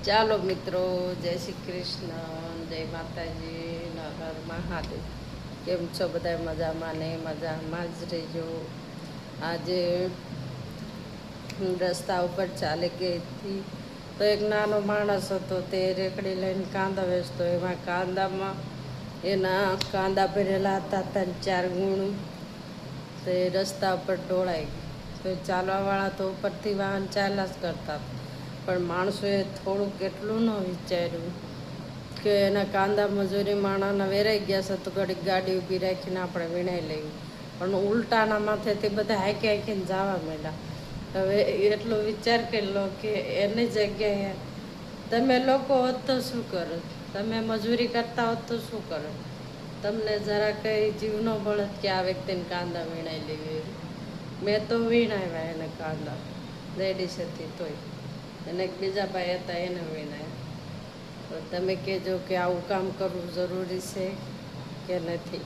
ચાલો મિત્રો, જય શ્રી કૃષ્ણ, જય માતાજી, હર મહાદેવ. કેમ છો બધા? મજામાં ને મજામાં જ રહેજો. આજે હું રસ્તા ઉપર ચાલી ગઈ હતી તો એક નાનો માણસ હતો, તે રેકડી લઈને કાંદા વેચતો. એમાં કાંદામાં એના કાંદા ભરેલા હતા 3-4 ગુણ. તે રસ્તા ઉપર ઢોળાઈ ગઈ. તો ચાલવાવાળા તો ઉપરથી વાહન ચાલ્યા જ કરતા, પણ માણસોએ થોડુંક એટલું ન વિચાર્યું કે એના કાંદા મજૂરી માણાના વેરાઈ ગયા છે તો ઘડીક ગાડી ઊભી રાખીને આપણે વીણાઈ લેવી. પણ ઉલટાના માથેથી બધા હાંકી હાંકીને જવા માંડ્યા. હવે એટલો વિચાર કરી લો કે એની જગ્યાએ તમે લોકો હોત તો શું કરો? તમે મજૂરી કરતા હોત તો શું કરો? તમને જરા કંઈ જીવ ન બળત કે આ વ્યક્તિને કાંદા વીણાઈ લેવી. મેં તો વીણાવ્યા એને કાંદા, લેડીઝ હતી તોય. અને એક બીજા ભાઈ હતા, એને વીણાય. તો તમે કહેજો કે આવું કામ કરવું જરૂરી છે કે નથી.